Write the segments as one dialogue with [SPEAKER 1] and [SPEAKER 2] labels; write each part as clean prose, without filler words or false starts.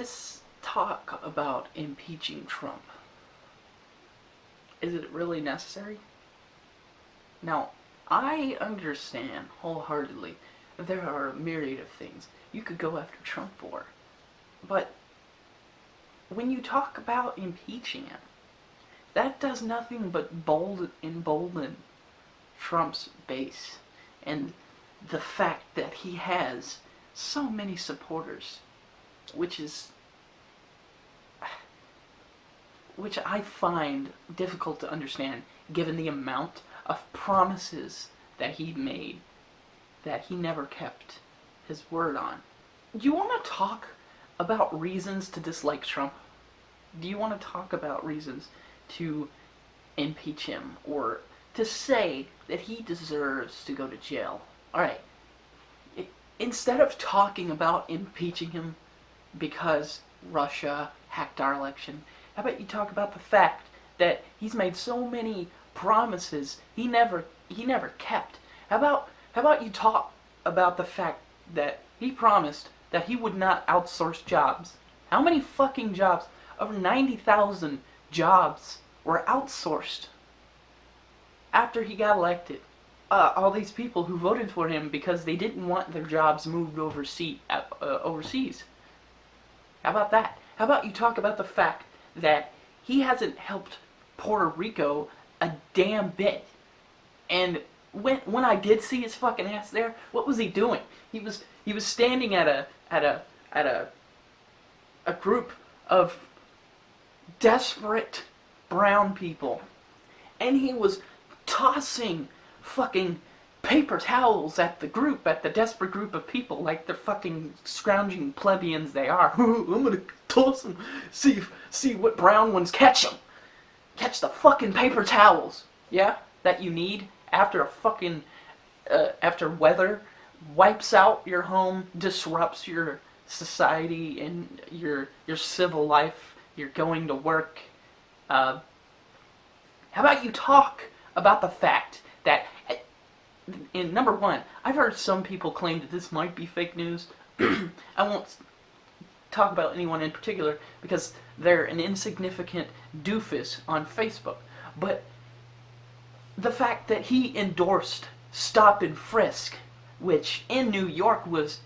[SPEAKER 1] this talk about impeaching Trump, is it really necessary? Now, I understand wholeheartedly that there are a myriad of things you could go after Trump for. But when you talk about impeaching him, that does nothing but embolden Trump's base and the fact that he has so many supporters, which I find difficult to understand given the amount of promises that he made that he never kept his word on. Do you want to talk about reasons to dislike Trump? Do you want to talk about reasons to impeach him or to say that he deserves to go to jail? Alright, instead of talking about impeaching him because Russia hacked our election, how about you talk about the fact that he's made so many promises he never kept? How about you talk about the fact that he promised that he would not outsource jobs? How many fucking jobs? Over 90,000 jobs were outsourced after he got elected. All these people who voted for him because they didn't want their jobs moved overseas. How about that? How about you talk about the fact that he hasn't helped Puerto Rico a damn bit? And when I did see his fucking ass there, what was he doing? He was standing at a group of desperate brown people, and he was tossing fucking paper towels at the desperate group of people, like the fucking scrounging plebeians they are. I'm gonna toss them, see what brown ones catch them. Catch the fucking paper towels, yeah, that you need after a fucking after weather wipes out your home, disrupts your society and your civil life. You're going to work. How about you talk about the fact that, in number one, I've heard some people claim that this might be fake news. I won't talk about anyone in particular because they're an insignificant doofus on Facebook. But the fact that he endorsed stop and frisk, which in New York was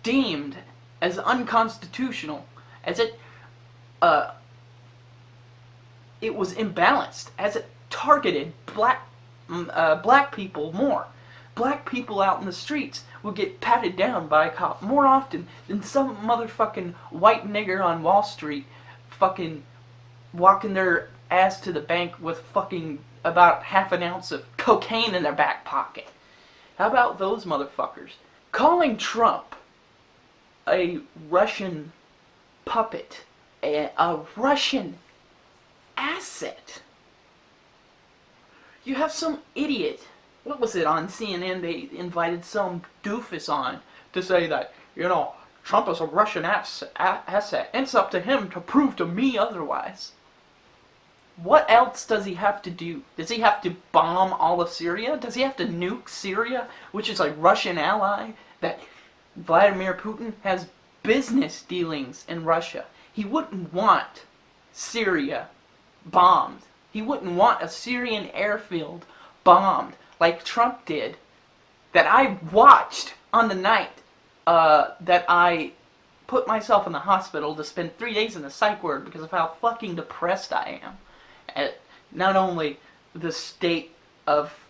[SPEAKER 1] deemed as unconstitutional, as it was imbalanced, as it targeted black people more. Black people out in the streets would get patted down by a cop more often than some motherfucking white nigger on Wall Street fucking walking their ass to the bank with fucking about half an ounce of cocaine in their back pocket. How about those motherfuckers? Calling Trump a Russian puppet, a Russian asset. You have some idiot, what was it, on CNN, they invited some doofus on to say that, Trump is a Russian asset, and it's up to him to prove to me otherwise. What else does he have to do? Does he have to bomb all of Syria? Does he have to nuke Syria, which is a Russian ally that Vladimir Putin has business dealings in Russia? He wouldn't want Syria bombed. He wouldn't want a Syrian airfield bombed like Trump did, that I watched on the night that I put myself in the hospital to spend 3 days in the psych ward because of how fucking depressed I am. At not only the state of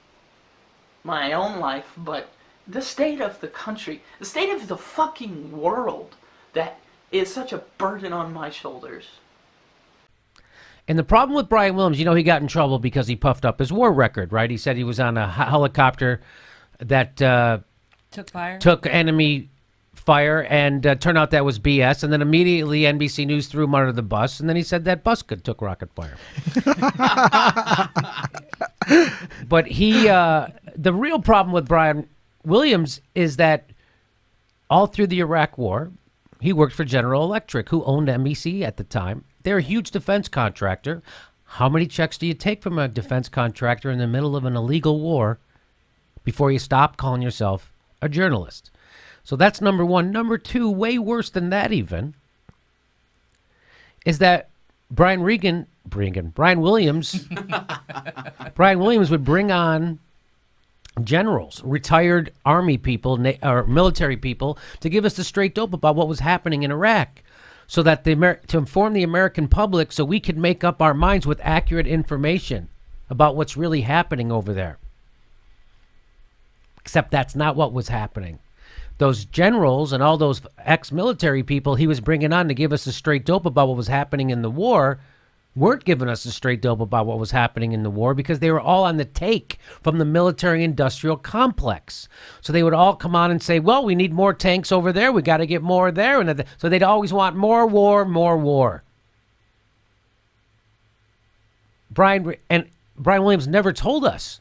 [SPEAKER 1] my own life, but the state of the country, the state of the fucking world that is such a burden on my shoulders.
[SPEAKER 2] And the problem with Brian Williams, he got in trouble because he puffed up his war record, right? He said he was on a helicopter that took enemy fire, and turned out that was BS. And then immediately NBC News threw him under the bus, and then he said that bus took rocket fire. But the real problem with Brian Williams is that all through the Iraq War, he worked for General Electric, who owned NBC at the time. They're a huge defense contractor. How many checks do you take from a defense contractor in the middle of an illegal war before you stop calling yourself a journalist? So that's number one. Number two, way worse than that even, is that Brian Williams, Brian Williams would bring on generals, retired army people, or military people, to give us the straight dope about what was happening in Iraq, so that to inform the American public, so we could make up our minds with accurate information about what's really happening over there. Except that's not what was happening. Those generals and all those ex-military people he was bringing on to give us the straight dope about what was happening in the war weren't giving us the straight dope about what was happening in the war, because they were all on the take from the military-industrial complex. So they would all come on and say, well, we need more tanks over there. We got to get more there. And so they'd always want more war, more war. Brian Williams never told us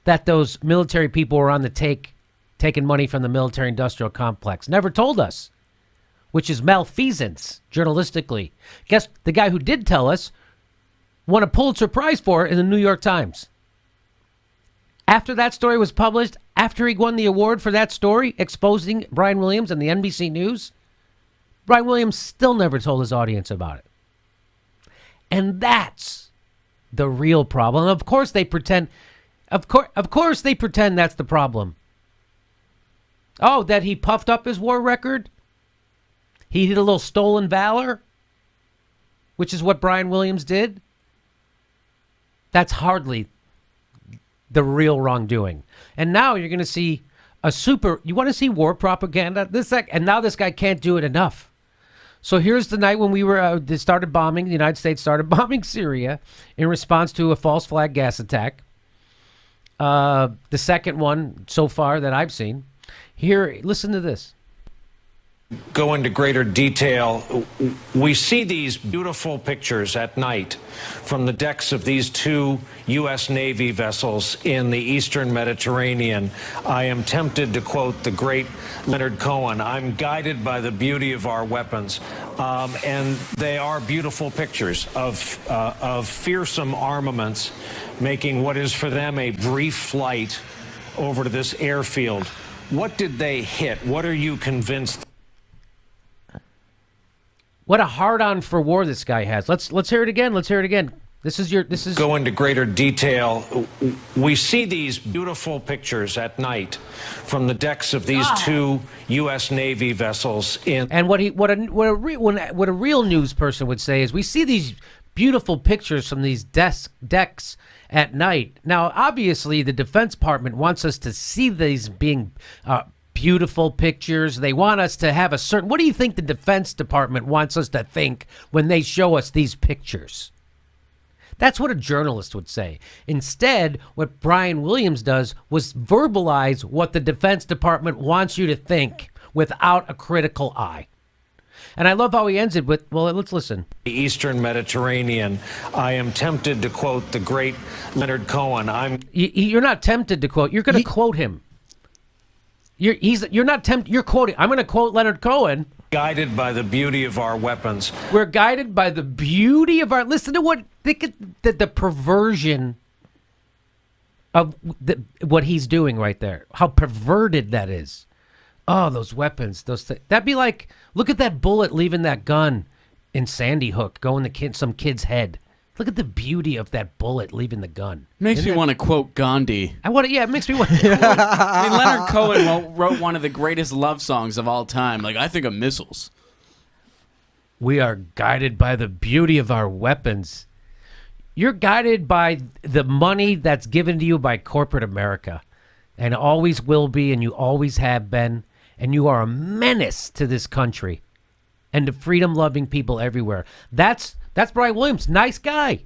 [SPEAKER 2] that those military people were on the take, taking money from the military-industrial complex. Never told us, which is malfeasance journalistically. Guess the guy who did tell us won a Pulitzer Prize for it in the New York Times. After that story was published, after he won the award for that story, exposing Brian Williams and the NBC News, Brian Williams still never told his audience about it. And that's the real problem. Of course they pretend, of course they pretend that's the problem. Oh, that he puffed up his war record? He did a little stolen valor, which is what Brian Williams did. That's hardly the real wrongdoing. And now you're going to see you want to see war propaganda? And now this guy can't do it enough. So here's the night when we were, the United States started bombing Syria in response to a false flag gas attack. The second one so far that I've seen. Here, listen to this.
[SPEAKER 3] Go into greater detail. We see these beautiful pictures at night from the decks of these two U.S. Navy vessels in the Eastern Mediterranean. I am tempted to quote the great Leonard Cohen, I'm guided by the beauty of our weapons. And they are beautiful pictures of fearsome armaments making what is for them a brief flight over to this airfield. What did they hit? What are you convinced?
[SPEAKER 2] What a hard-on for war this guy has. Let's hear it again. Let's hear it again. This is
[SPEAKER 3] Go into greater detail. We see these beautiful pictures at night from the decks of these two U.S. Navy vessels in.
[SPEAKER 2] And what a real news person would say is, we see these beautiful pictures from these decks at night. Now, obviously, the Defense Department wants us to see these being beautiful pictures. They want us to have a certain... What do you think the Defense Department wants us to think when they show us these pictures? That's what a journalist would say. Instead, what Brian Williams does was verbalize what the Defense Department wants you to think without a critical eye. And I love how he ends it with, well, let's listen.
[SPEAKER 3] The Eastern Mediterranean. I am tempted to quote the great Leonard Cohen.
[SPEAKER 2] You're not tempted to quote. You're going to quote him. You're not tempted. You're quoting. I'm going to quote Leonard Cohen.
[SPEAKER 3] Guided by the beauty of our weapons.
[SPEAKER 2] We're guided by the beauty of our... Listen to think of the perversion of what he's doing right there. How perverted that is. Oh, those weapons. That'd be like, look at that bullet leaving that gun in Sandy Hook, going to some kid's head. Look at the beauty of that bullet leaving the gun.
[SPEAKER 4] Makes me want to quote Gandhi.
[SPEAKER 2] It makes me want to quote.
[SPEAKER 4] I mean, Leonard Cohen wrote one of the greatest love songs of all time. Like, I think of missiles.
[SPEAKER 2] We are guided by the beauty of our weapons. You're guided by the money that's given to you by corporate America, and always will be, and you always have been, and you are a menace to this country and to freedom-loving people everywhere. That's Brian Williams. Nice guy.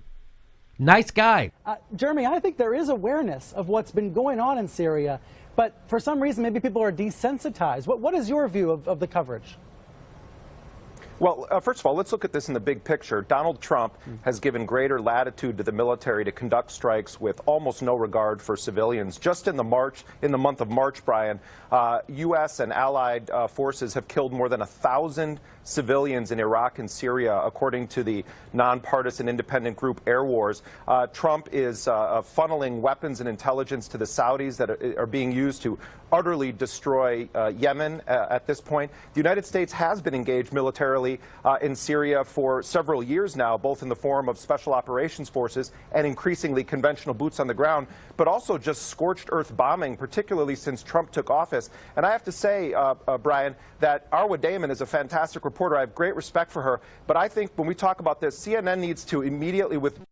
[SPEAKER 2] Nice guy.
[SPEAKER 5] Jeremy, I think there is awareness of what's been going on in Syria, but for some reason, maybe people are desensitized. What is your view of the coverage?
[SPEAKER 6] Well, first of all, let's look at this in the big picture. Donald Trump has given greater latitude to the military to conduct strikes with almost no regard for civilians. Just in the month of March, Brian, U.S. and allied forces have killed more than 1,000 civilians in Iraq and Syria, according to the nonpartisan independent group Air Wars. Trump is funneling weapons and intelligence to the Saudis that are being used to utterly destroy Yemen at this point. The United States has been engaged militarily unfortunately, in Syria for several years now, both in the form of special operations forces and increasingly conventional boots on the ground, but also just scorched earth bombing, particularly since Trump took office. And I have to say, Brian, that Arwa Damon is a fantastic reporter. I have great respect for her. But I think when we talk about this, CNN needs to immediately withdraw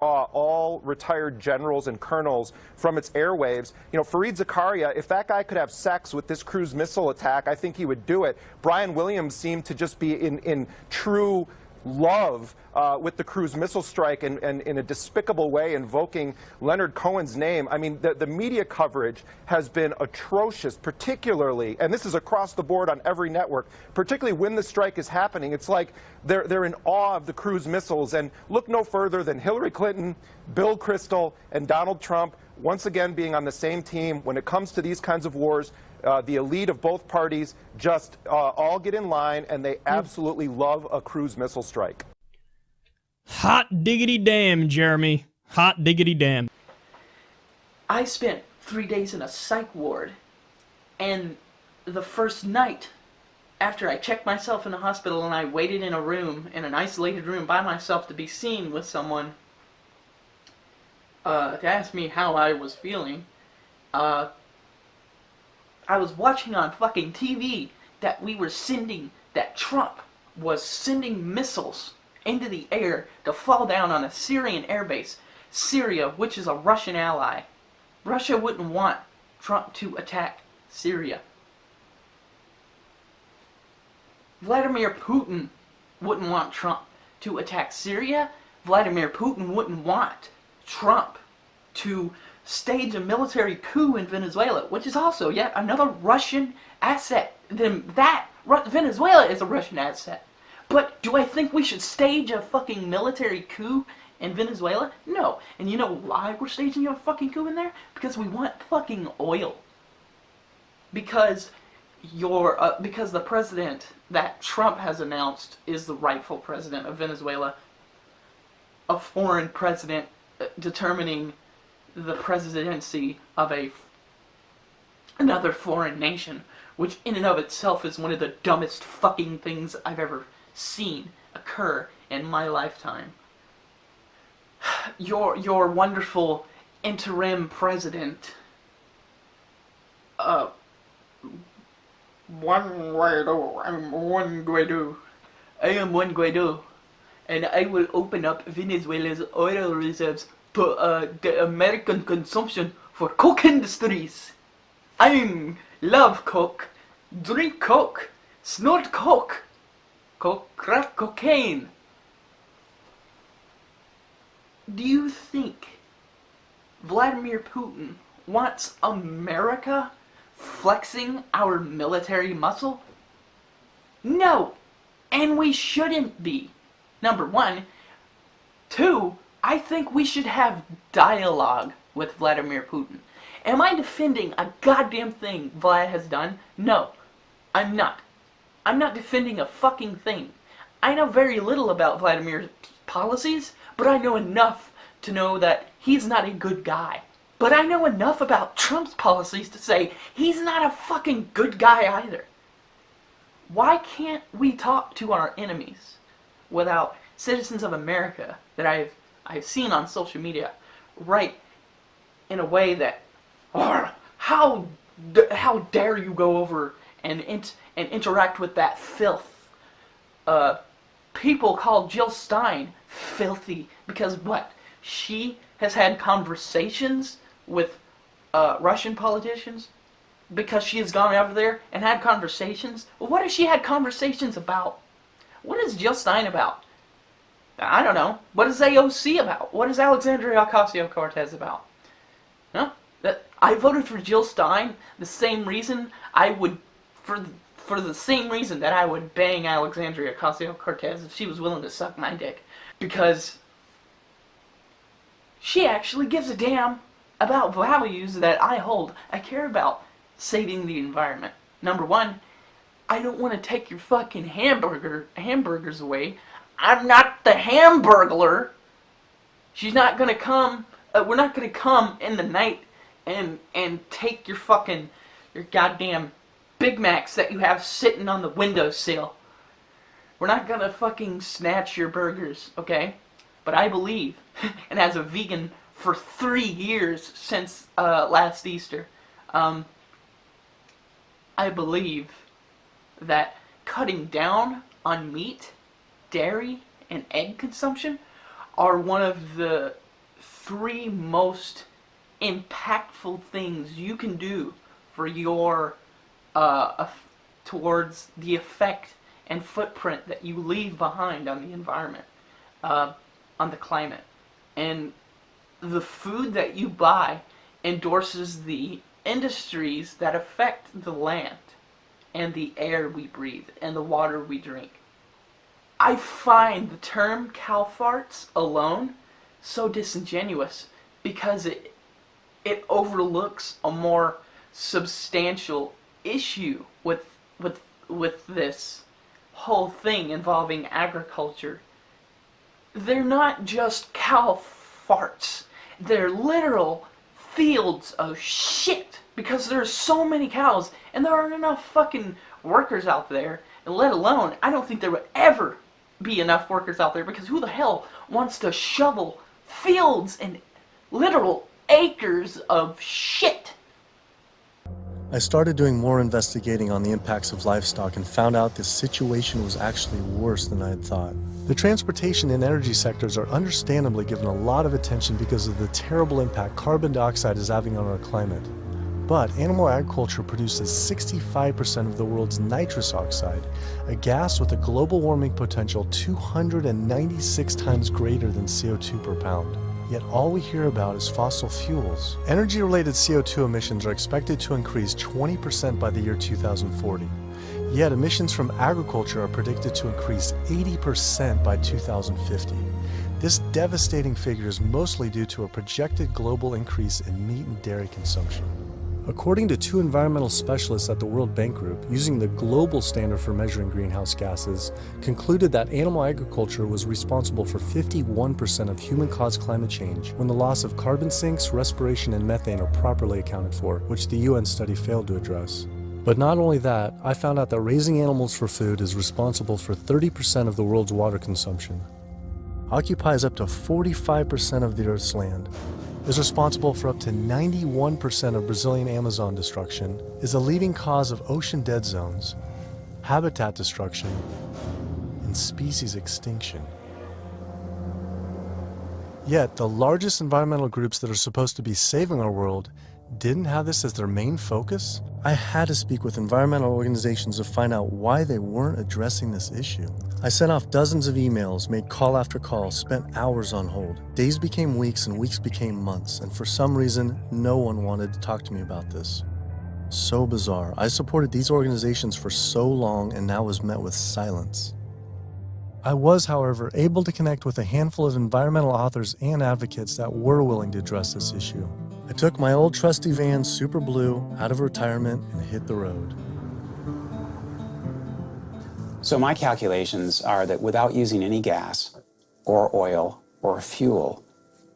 [SPEAKER 6] all retired generals and colonels from its airwaves. You know, Fareed Zakaria, if that guy could have sex with this cruise missile attack, I think he would do it. Brian Williams seemed to just be in true love with the cruise missile strike and in a despicable way invoking Leonard Cohen's name. I mean, the media coverage has been atrocious, particularly, and this is across the board on every network, particularly when the strike is happening. It's like they're in awe of the cruise missiles. And look no further than Hillary Clinton, Bill Kristol, and Donald Trump once again being on the same team when it comes to these kinds of wars. The elite of both parties just all get in line, and they absolutely love a cruise missile strike.
[SPEAKER 7] Hot diggity damn, Jeremy. Hot diggity damn.
[SPEAKER 1] I spent 3 days in a psych ward, and the first night after I checked myself in the hospital and I waited in a room, in an isolated room by myself to be seen with someone to ask me how I was feeling, I was watching on fucking TV that that Trump was sending missiles into the air to fall down on a Syrian airbase. Syria, which is a Russian ally. Russia wouldn't want Trump to attack Syria. Vladimir Putin wouldn't want Trump to attack Syria. Vladimir Putin wouldn't want Trump to stage a military coup in Venezuela, which is also yet another Russian asset. Venezuela is a Russian asset. But do I think we should stage a fucking military coup in Venezuela? No. And you know why we're staging a fucking coup in there? Because we want fucking oil. Because the president that Trump has announced is the rightful president of Venezuela, a foreign president determining the presidency of another foreign nation, which in and of itself is one of the dumbest fucking things I've ever seen occur in my lifetime. Your wonderful interim president, Juan Guaido, I'm Juan Guaido. I am Juan Guaido, and I will open up Venezuela's oil reserves for the American consumption for coke industries. I love coke, drink coke, snort coke, crack cocaine. Do you think Vladimir Putin wants America flexing our military muscle? No, and we shouldn't be. Number one. Two, I think we should have dialogue with Vladimir Putin. Am I defending a goddamn thing Vlad has done? No, I'm not. I'm not defending a fucking thing. I know very little about Vladimir's policies, but I know enough to know that he's not a good guy. But I know enough about Trump's policies to say he's not a fucking good guy either. Why can't we talk to our enemies without citizens of America that I've seen on social media write in a way that, how dare you go over and interact with that filth? People call Jill Stein filthy because what? She has had conversations with Russian politicians because she has gone over there and had conversations. Well, what has she had conversations about? What is Jill Stein about? I don't know. What is AOC about? What is Alexandria Ocasio-Cortez about? Huh? I voted for Jill Stein the same reason I would, for the same reason that I would bang Alexandria Ocasio-Cortez if she was willing to suck my dick. Because she actually gives a damn about values that I hold. I care about saving the environment. Number one, I don't want to take your fucking hamburgers away. I'm not the Hamburglar. She's not gonna come. We're not gonna come in the night and take your goddamn Big Macs that you have sitting on the windowsill. We're not gonna fucking snatch your burgers, okay? But I believe, and as a vegan for 3 years since last Easter, I believe that cutting down on meat, dairy, and egg consumption are one of the 3 most impactful things you can do for your towards the effect and footprint that you leave behind on the environment, on the climate. And the food that you buy endorses the industries that affect the land and the air we breathe and the water we drink. I find the term cow farts alone so disingenuous because it overlooks a more substantial issue with this whole thing involving agriculture. They're not just cow farts. They're literal fields of shit because there's so many cows and there aren't enough fucking workers out there, and let alone, I don't think there would ever be enough workers out there because who the hell wants to shovel fields and literal acres of shit?
[SPEAKER 8] I started doing more investigating on the impacts of livestock and found out this situation was actually worse than I had thought. The transportation and energy sectors are understandably given a lot of attention because of the terrible impact carbon dioxide is having on our climate. But animal agriculture produces 65% of the world's nitrous oxide, a gas with a global warming potential 296 times greater than CO2 per pound. Yet all we hear about is fossil fuels. Energy-related CO2 emissions are expected to increase 20% by the year 2040. Yet emissions from agriculture are predicted to increase 80% by 2050. This devastating figure is mostly due to a projected global increase in meat and dairy consumption. According to 2 environmental specialists at the World Bank Group, using the global standard for measuring greenhouse gases, concluded that animal agriculture was responsible for 51% of human-caused climate change when the loss of carbon sinks, respiration, and methane are properly accounted for, which the UN study failed to address. But not only that, I found out that raising animals for food is responsible for 30% of the world's water consumption, occupies up to 45% of the Earth's land, is responsible for up to 91% of Brazilian Amazon destruction, is a leading cause of ocean dead zones, habitat destruction, and species extinction. Yet, the largest environmental groups that are supposed to be saving our world didn't have this as their main focus. I had to speak with environmental organizations to find out why they weren't addressing this issue. I sent off dozens of emails, made call after call, spent hours on hold. Days became weeks and weeks became months, and for some reason, no one wanted to talk to me about this. So bizarre. I supported these organizations for so long and now was met with silence. I was, however, able to connect with a handful of environmental authors and advocates that were willing to address this issue. I took my old trusty van, Super Blue, out of retirement and hit the road.
[SPEAKER 9] So my calculations are that without using any gas or oil or fuel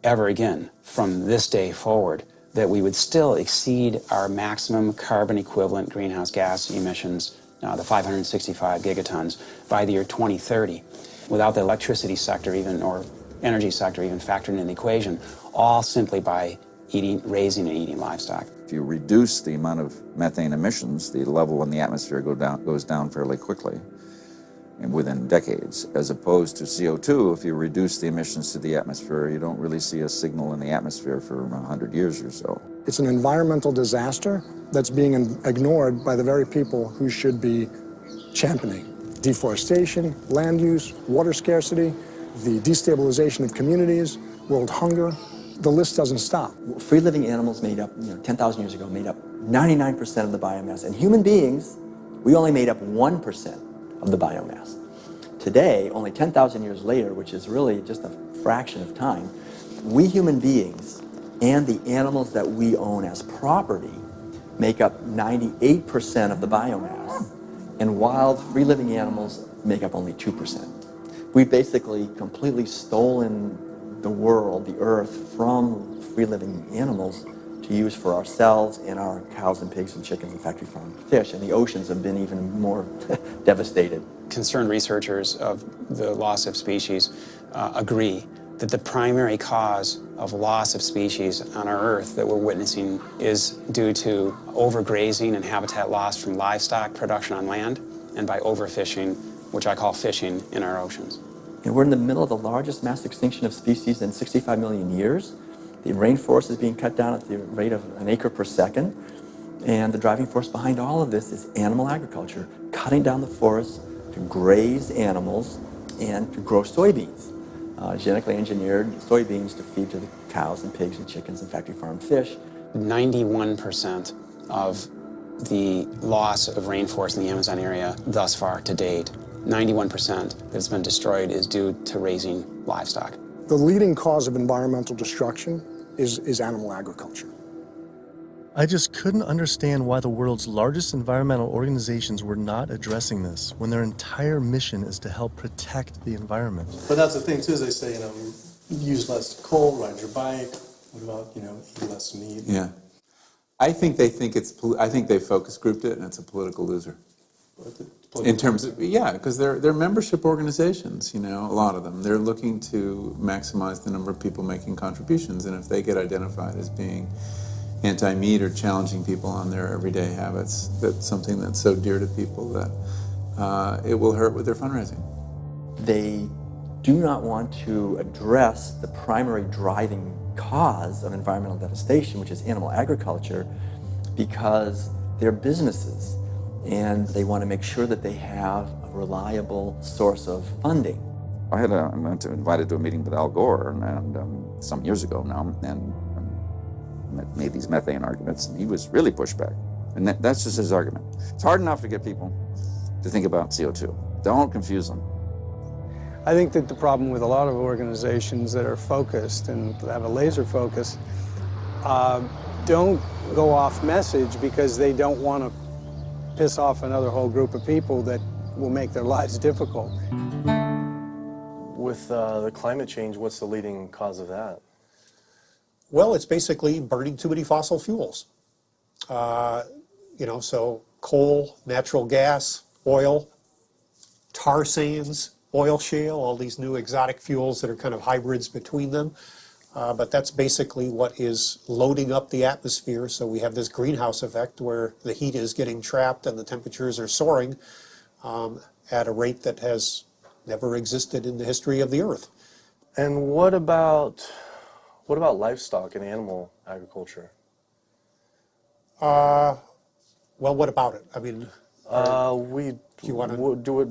[SPEAKER 9] ever again from this day forward, that we would still exceed our maximum carbon equivalent greenhouse gas emissions, the 565 gigatons, by the year 2030, without the electricity sector even, or energy sector even factored in the equation, all simply by raising and eating livestock.
[SPEAKER 10] If you reduce the amount of methane emissions, the level in the atmosphere goes down fairly quickly and within decades, as opposed to CO2. If you reduce the emissions to the atmosphere, you don't really see a signal in the atmosphere for 100 years or so.
[SPEAKER 11] It's an environmental disaster that's being ignored by the very people who should be championing. Deforestation, land use, water scarcity, the destabilization of communities, world hunger. The list doesn't stop.
[SPEAKER 12] Free-living animals made up, 10,000 years ago, made up 99% of the biomass. And human beings, we only made up 1% of the biomass. Today, only 10,000 years later, which is really just a fraction of time, we human beings and the animals that we own as property make up 98% of the biomass. And wild, free-living animals make up only 2%. We've basically completely stolen the world, the earth, from free-living animals to to use for ourselves and our cows and pigs and chickens and factory farm fish. And the oceans have been even more devastated.
[SPEAKER 9] Concerned researchers of the loss of species agree that the primary cause of loss of species on our Earth that we're witnessing is due to overgrazing and habitat loss from livestock production on land and by overfishing, which I call fishing, in our oceans.
[SPEAKER 12] And we're in the middle of the largest mass extinction of species in 65 million years. The rainforest is being cut down at the rate of an acre per second. And the driving force behind all of this is animal agriculture, cutting down the forest to graze animals and to grow soybeans, genetically engineered soybeans to feed to the cows and pigs and chickens and factory farm fish.
[SPEAKER 9] 91% of the loss of rainforest in the Amazon area thus far to date, 91% that's been destroyed is due to raising livestock.
[SPEAKER 11] The leading cause of environmental destruction is animal agriculture.
[SPEAKER 8] I just couldn't understand why the world's largest environmental organizations were not addressing this when their entire mission is to help protect the environment.
[SPEAKER 13] But that's the thing too, is they say, use less coal, ride your bike. What about, eat less meat?
[SPEAKER 10] Yeah. I think they focus grouped it, and it's a political loser. In terms of, because they're membership organizations, a lot of them. They're looking to maximize the number of people making contributions, and if they get identified as being anti-meat or challenging people on their everyday habits, that's something that's so dear to people that it will hurt with their fundraising.
[SPEAKER 12] They do not want to address the primary driving cause of environmental devastation, which is animal agriculture, because they're businesses and they want to make sure that they have a reliable source of funding.
[SPEAKER 10] I went invited to a meeting with Al Gore and some years ago now, and made these methane arguments, and he was really pushed back. And that's just his argument. It's hard enough to get people to think about CO2. Don't confuse them.
[SPEAKER 14] I think that the problem with a lot of organizations that are focused and have a laser focus don't go off message because they don't want to piss off another whole group of people that will make their lives difficult.
[SPEAKER 8] With the climate change, what's the leading cause of that?
[SPEAKER 15] Well, it's basically burning too many fossil fuels. So coal, natural gas, oil, tar sands, oil shale, all these new exotic fuels that are kind of hybrids between them. But that's basically what is loading up the atmosphere. So we have this greenhouse effect where the heat is getting trapped and the temperatures are soaring at a rate that has never existed in the history of the Earth.
[SPEAKER 8] And what about livestock and animal agriculture?
[SPEAKER 15] Well, what about it? I mean,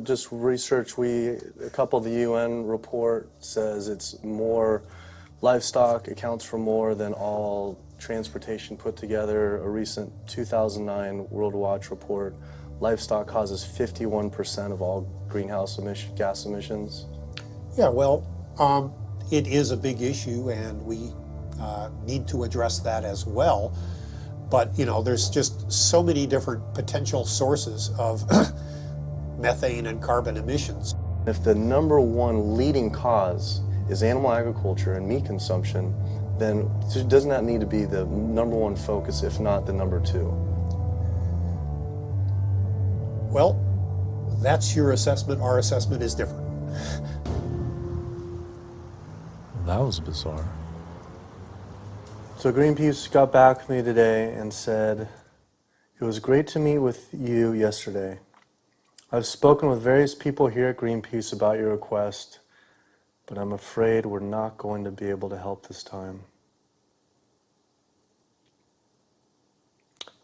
[SPEAKER 8] just research. A couple of the UN report says it's more livestock accounts for more than all transportation put together. A recent 2009 World Watch report, livestock causes 51% of all greenhouse gas emissions.
[SPEAKER 15] Yeah, well, it is a big issue, and we need to address that as well. But, there's just so many different potential sources of methane and carbon emissions.
[SPEAKER 8] If the number one leading cause is animal agriculture and meat consumption, then doesn't that need to be the number one focus, if not the number two?
[SPEAKER 15] Well, that's your assessment. Our assessment is different.
[SPEAKER 8] That was bizarre. So Greenpeace got back with me today and said, "It was great to meet with you yesterday. I've spoken with various people here at Greenpeace about your request, but I'm afraid we're not going to be able to help this time.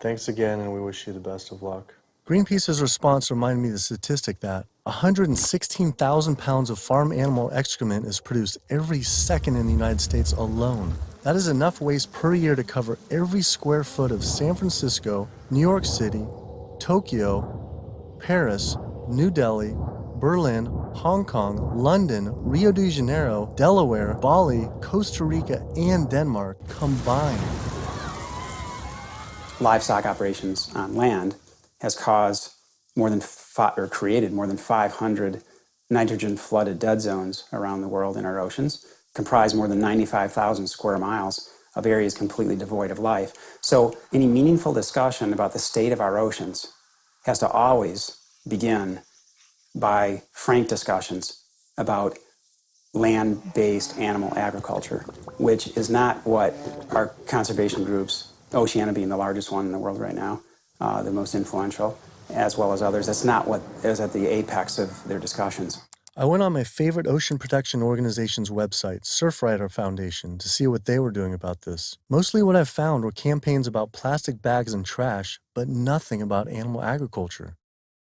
[SPEAKER 8] Thanks again, and we wish you the best of luck." Greenpeace's response reminded me of the statistic that 116,000 pounds of farm animal excrement is produced every second in the United States alone. That is enough waste per year to cover every square foot of San Francisco, New York City, Tokyo, Paris, New Delhi, Berlin, Hong Kong, London, Rio de Janeiro, Delaware, Bali, Costa Rica, and Denmark combined.
[SPEAKER 9] Livestock operations on land has caused created more than 500 nitrogen-flooded dead zones around the world in our oceans, comprise more than 95,000 square miles of areas completely devoid of life. So any meaningful discussion about the state of our oceans has to always begin by frank discussions about land-based animal agriculture, which is not what our conservation groups, Oceana being the largest one in the world right now, the most influential, as well as others, that's not what is at the apex of their discussions.
[SPEAKER 8] I went on my favorite ocean protection organization's website, Surfrider Foundation, to see what they were doing about this. Mostly what I found were campaigns about plastic bags and trash, but nothing about animal agriculture.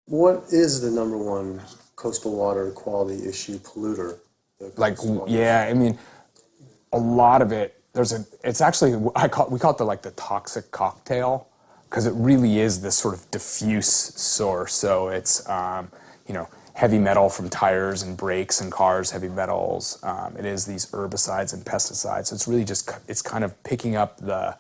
[SPEAKER 13] What is the number one coastal water quality issue polluter?
[SPEAKER 16] Yeah, I mean, a lot of it, it's actually, we call it the toxic cocktail, because it really is this sort of diffuse source. So it's, heavy metal from tires and brakes and cars, heavy metals. It is these herbicides and pesticides. So it's really just, it's kind of picking up the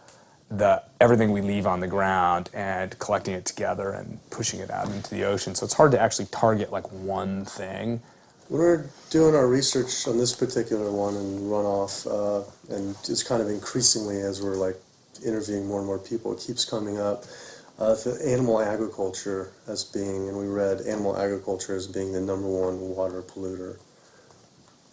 [SPEAKER 16] everything we leave on the ground and collecting it together and pushing it out into the ocean. So it's hard to actually target one thing.
[SPEAKER 13] We're doing our research on this particular one and runoff, and just kind of increasingly as we're interviewing more and more people, it keeps coming up. The animal agriculture as being, and we read animal agriculture as being the number one water polluter,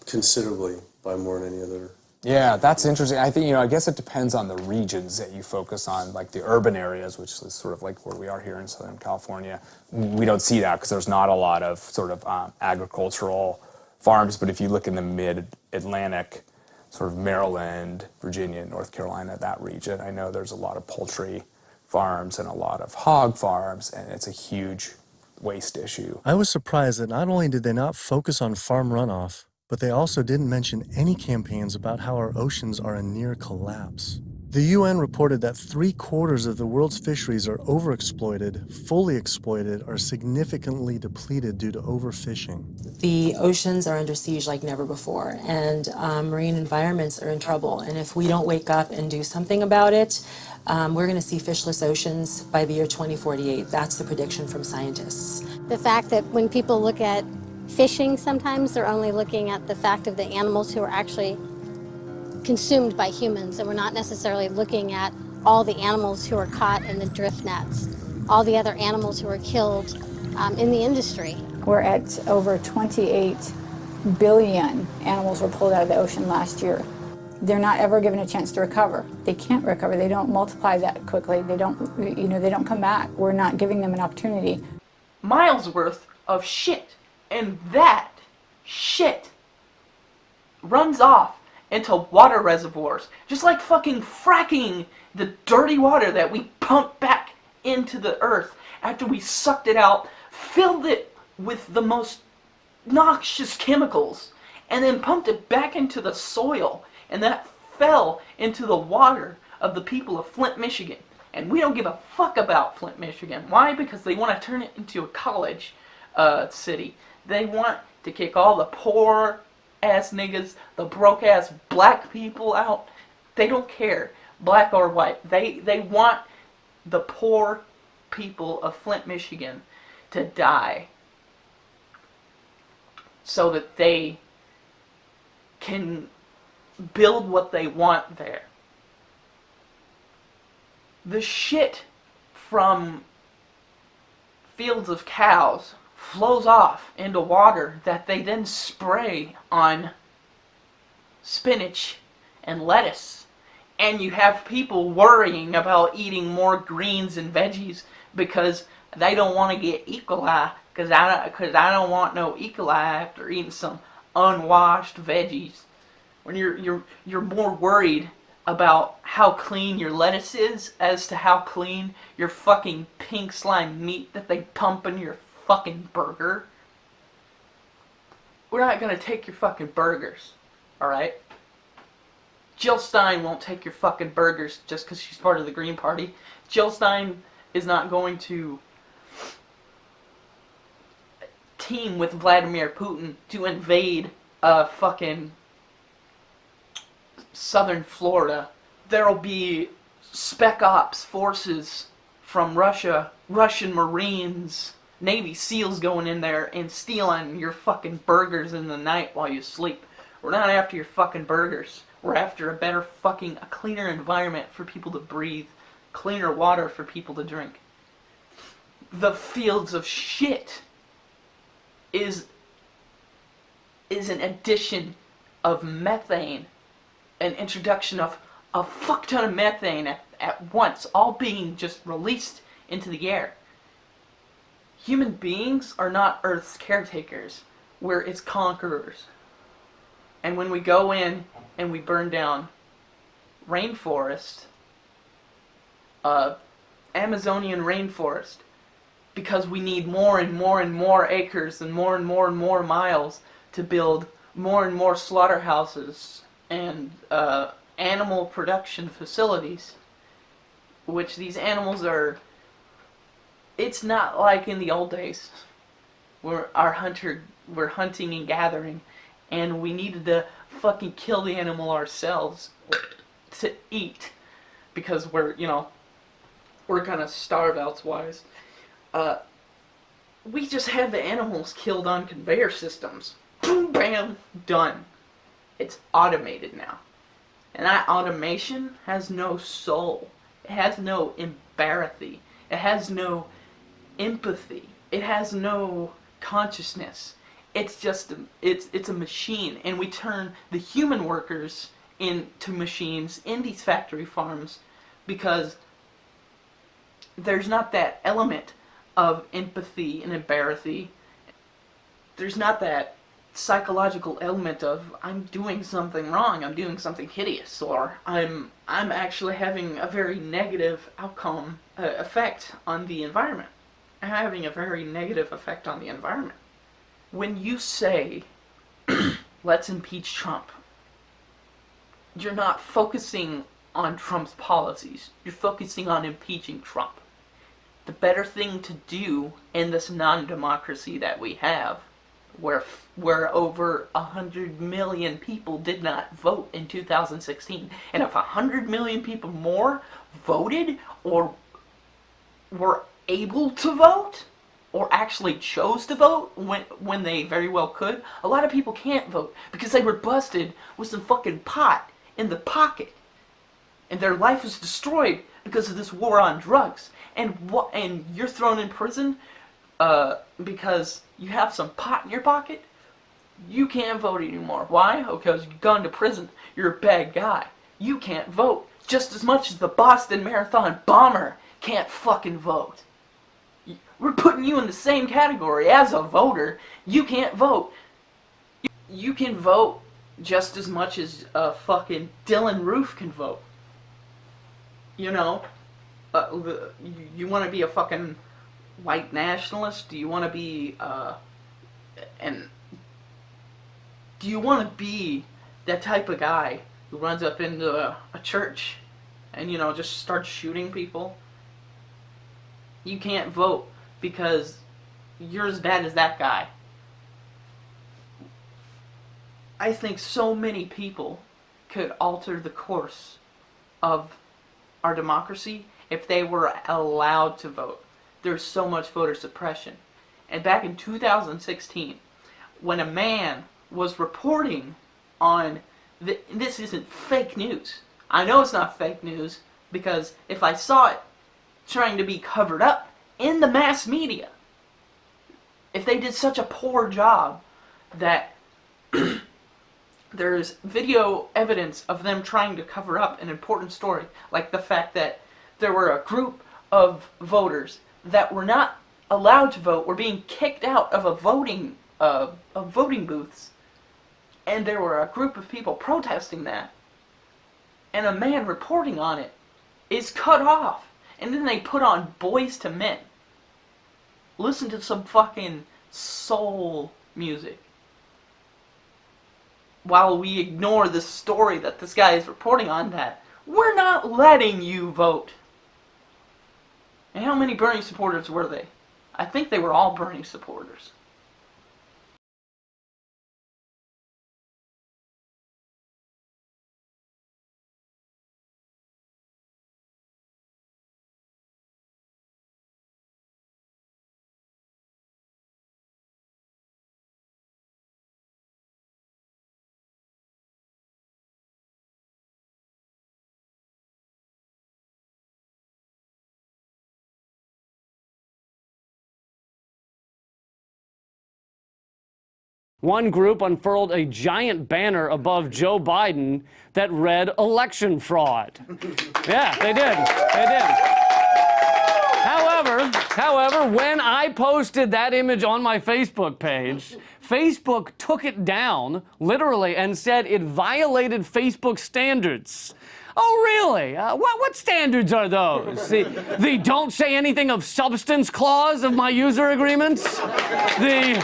[SPEAKER 13] considerably by more than any other.
[SPEAKER 16] Yeah, that's interesting. I think, I guess it depends on the regions that you focus on, like the urban areas, which is sort of like where we are here in Southern California. We don't see that because there's not a lot of sort of agricultural farms, but if you look in the mid-Atlantic, sort of Maryland, Virginia, North Carolina, that region, I know there's a lot of poultry farms and a lot of hog farms, and it's a huge waste issue.
[SPEAKER 8] I was surprised that not only did they not focus on farm runoff, but they also didn't mention any campaigns about how our oceans are in near collapse. The UN reported that 3/4 of the world's fisheries are overexploited, fully exploited, or significantly depleted due to overfishing.
[SPEAKER 17] The oceans are under siege like never before, and marine environments are in trouble. And if we don't wake up and do something about it, we're going to see fishless oceans by the year 2048. That's the prediction from scientists.
[SPEAKER 18] The fact that when people look at fishing, sometimes they're only looking at the fact of the animals who are actually consumed by humans, and we're not necessarily looking at all the animals who are caught in the drift nets, all the other animals who are killed in the industry.
[SPEAKER 19] We're at over 28 billion animals were pulled out of the ocean last year. They're not ever given a chance to recover. They can't recover. They don't multiply that quickly. They don't, they don't come back. We're not giving them an opportunity.
[SPEAKER 1] Miles worth of shit. And that shit runs off into water reservoirs. Just like fucking fracking the dirty water that we pump back into the earth after we sucked it out, filled it with the most noxious chemicals, and then pumped it back into the soil. And that fell into the water of the people of Flint, Michigan. And we don't give a fuck about Flint, Michigan. Why? Because they want to turn it into a college city. They want to kick all the poor ass niggas, the broke ass black people out. They don't care, black or white. They want the poor people of Flint, Michigan to die so that they can build what they want there. The shit from fields of cows flows off into water that they then spray on spinach and lettuce. And you have people worrying about eating more greens and veggies because they don't want to get E. coli, because I don't want no E. coli after eating some unwashed veggies. When you're more worried about how clean your lettuce is as to how clean your fucking pink slime meat that they pump in your fucking burger. We're not gonna take your fucking burgers, alright? Jill Stein won't take your fucking burgers just because she's part of the Green Party. Jill Stein is not going to team with Vladimir Putin to invade fucking southern Florida. There'll be spec ops forces from Russia, Russian Marines, Navy SEALs going in there and stealing your fucking burgers in the night while you sleep. We're not after your fucking burgers. We're after a cleaner environment for people to breathe, cleaner water for people to drink. The fields of shit is an addition of methane, an introduction of a fuck ton of methane at once, all being just released into the air. Human beings are not Earth's caretakers. We're its conquerors. And when we go in and we burn down rainforest, Amazonian rainforest, because we need more and more and more acres and more miles to build more and more slaughterhouses and animal production facilities, which these animals are... It's not like in the old days where we're hunting and gathering and we needed to fucking kill the animal ourselves to eat because we're gonna starve elsewise. We just have the animals killed on conveyor systems. Boom, bam, done. It's automated now. And that automation has no soul. It has no empathy. It has no empathy. It has no consciousness. It's just it's a machine, and we turn the human workers into machines in these factory farms because there's not that element of empathy and empathy. There's not that psychological element of I'm doing something wrong, I'm doing something hideous, or I'm actually having a very negative outcome effect on the environment. I'm having a very negative effect on the environment. When you say, let's impeach Trump, you're not focusing on Trump's policies. You're focusing on impeaching Trump. The better thing to do in this non-democracy that we have, where over 100 million people did not vote in 2016, and if 100 million people more voted or were able to vote, or actually chose to vote when they very well could, a lot of people can't vote because they were busted with some fucking pot in the pocket. And their life was destroyed because of this war on drugs. And you're thrown in prison because you have some pot in your pocket? You can't vote anymore. Why? Because you've gone to prison. You're a bad guy. You can't vote. Just as much as the Boston Marathon bomber can't fucking vote. We're putting you in the same category as a voter. You can't vote. You can vote just as much as fucking Dylan Roof can vote. You know? You want to be a fucking white nationalist? Do you want to be do you want to be that type of guy who runs up into a church and just starts shooting people? You can't vote because you're as bad as that guy. I think so many people could alter the course of our democracy if they were allowed to vote. There's so much voter suppression. And back in 2016, when a man was reporting on... This isn't fake news. I know it's not fake news because if I saw it trying to be covered up in the mass media, if they did such a poor job that there's video evidence of them trying to cover up an important story, like the fact that there were a group of voters that were not allowed to vote, were being kicked out of voting booths, and there were a group of people protesting that, and a man reporting on it is cut off, and then they put on Boys to Men. Listen to some fucking soul music while we ignore the story that this guy is reporting on, that we're not letting you vote. And how many Bernie supporters were they? I think they were all Bernie supporters.
[SPEAKER 20] One group unfurled a giant banner above Joe Biden that read election fraud. Yeah, they did. They did. However, when I posted that image on my Facebook page, Facebook took it down, literally, and said it violated Facebook standards. Oh, really? What standards are those? The don't say anything of substance clause of my user agreements? The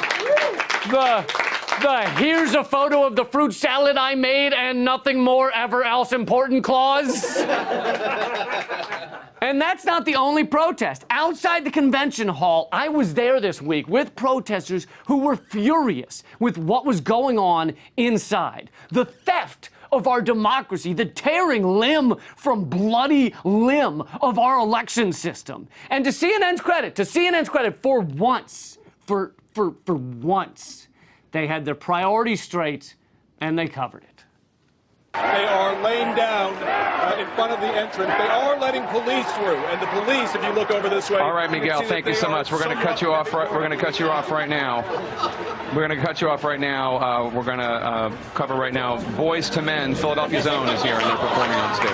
[SPEAKER 20] here's a photo of the fruit salad I made and nothing more ever else important clause? And that's not the only protest. Outside the convention hall, I was there this week with protesters who were furious with what was going on inside. The theft of our democracy, the tearing limb from bloody limb of our election system. And to CNN's credit, for once, for once, they had their priorities straight and they covered it.
[SPEAKER 21] They are laying down in front of the entrance. They are letting police through, and the police, if you look over this way.
[SPEAKER 22] All right, Miguel, thank you so much. We're going to cut you off. We're going to cut you off right now. We're going to cut you off right now. We're going to cover right now. Boys to Men, Philadelphia's Own is here, and they're performing on stage.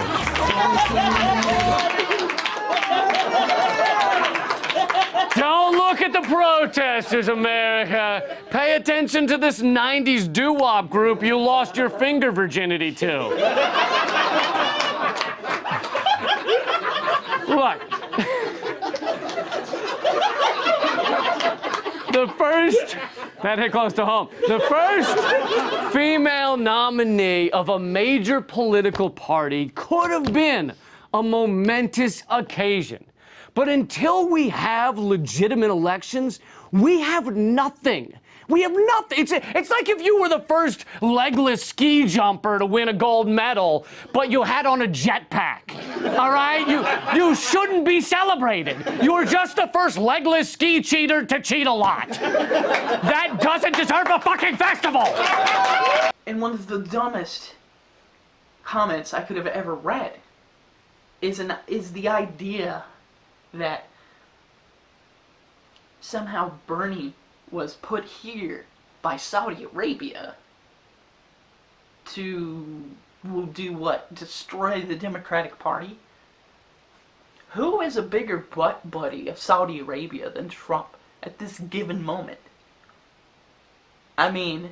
[SPEAKER 20] Don't look at the protesters, America. Pay attention to this 90s doo-wop group you lost your finger virginity to. Look. That hit close to home. The first female nominee of a major political party could have been a momentous occasion. But until we have legitimate elections, we have nothing. We have nothing. It's like if you were the first legless ski jumper to win a gold medal, but you had on a jetpack. All right? You shouldn't be celebrated. You were just the first legless ski cheater to cheat a lot. That doesn't deserve a fucking festival.
[SPEAKER 1] And one of the dumbest comments I could have ever read is the idea that somehow Bernie was put here by Saudi Arabia to do what? Destroy the Democratic Party? Who is a bigger butt buddy of Saudi Arabia than Trump at this given moment? I mean,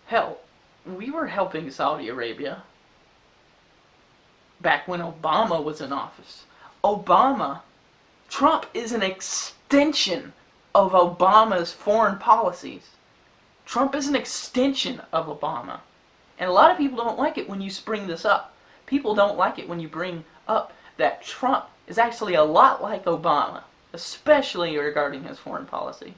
[SPEAKER 1] hell, we were helping Saudi Arabia back when Obama was in office. Trump is an extension of Obama's foreign policies. Trump is an extension of Obama. And a lot of people don't like it when you spring this up. People don't like it when you bring up that Trump is actually a lot like Obama, especially regarding his foreign policy.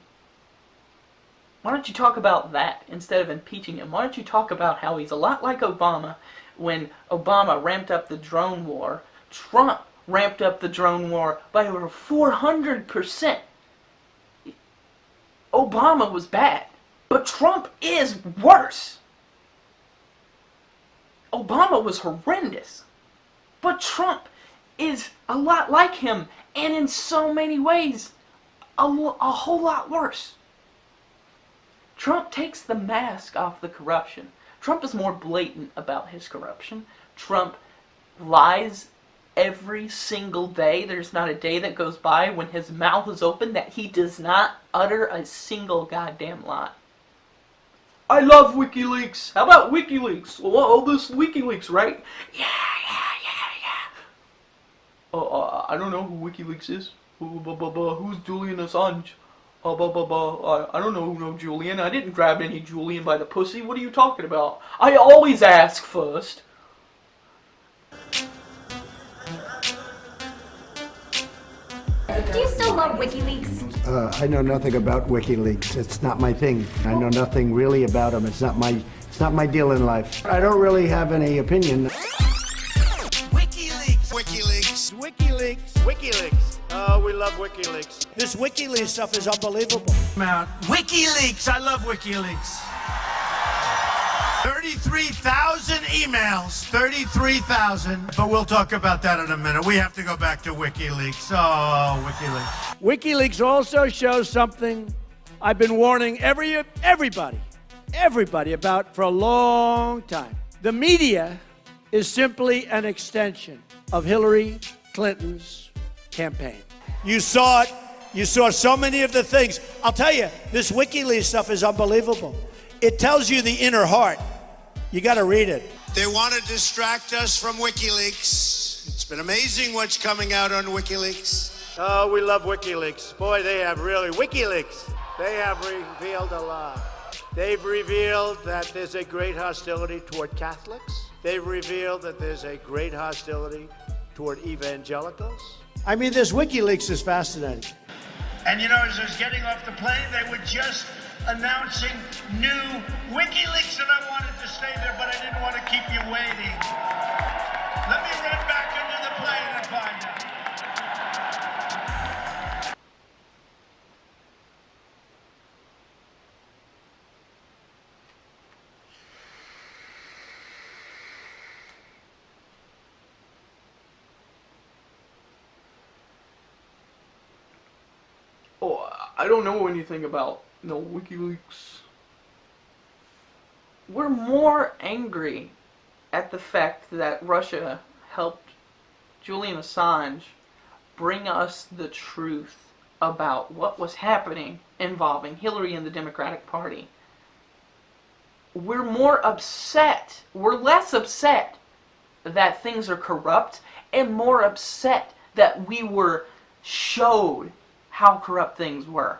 [SPEAKER 1] Why don't you talk about that instead of impeaching him? Why don't you talk about how he's a lot like Obama when Obama ramped up the drone war? Trump ramped up the drone war by over 400%. Obama was bad, but Trump is worse. Obama was horrendous, but Trump is a lot like him, and in so many ways, a whole lot worse. Trump takes the mask off the corruption. Trump is more blatant about his corruption. Trump lies every single day. There's not a day that goes by when his mouth is open that he does not utter a single goddamn lie. I love WikiLeaks. How about WikiLeaks? Well, all this WikiLeaks, right? Yeah. I don't know who WikiLeaks is. Who's Julian Assange? I don't know who no Julian. I didn't grab any Julian by the pussy. What are you talking about? I always ask first.
[SPEAKER 23] Do you still love WikiLeaks?
[SPEAKER 24] I know nothing about WikiLeaks. It's not my thing. I know nothing really about them. It's not my deal in life. I don't really have any opinion.
[SPEAKER 25] WikiLeaks. Oh, we love WikiLeaks. This WikiLeaks stuff is unbelievable. WikiLeaks. I love WikiLeaks. 33,000 emails. 33,000. But we'll talk about that in a minute. We have to go back to WikiLeaks. Oh, WikiLeaks. WikiLeaks also shows something I've been warning everybody about for a long time. The media is simply an extension of Hillary Clinton's campaign. You saw it. You saw so many of the things. I'll tell you, this WikiLeaks stuff is unbelievable. It tells you the inner heart. You got to read it. They want to distract us from WikiLeaks. It's been amazing what's coming out on WikiLeaks. Oh, we love WikiLeaks. Boy, they have really, WikiLeaks, they have revealed a lot. They've revealed that there's a great hostility toward Catholics. They've revealed that there's a great hostility toward evangelicals. I mean, this WikiLeaks is fascinating. And you know, as I was getting off the plane, they were just announcing new WikiLeaks, and I wanted to stay there, but I didn't want to keep you waiting. Let me run back into the plane and find out.
[SPEAKER 1] Oh, I don't know anything about no WikiLeaks. We're more angry at the fact that Russia helped Julian Assange bring us the truth about what was happening involving Hillary and the Democratic Party. We're more upset. We're less upset that things are corrupt and more upset that we were showed how corrupt things were.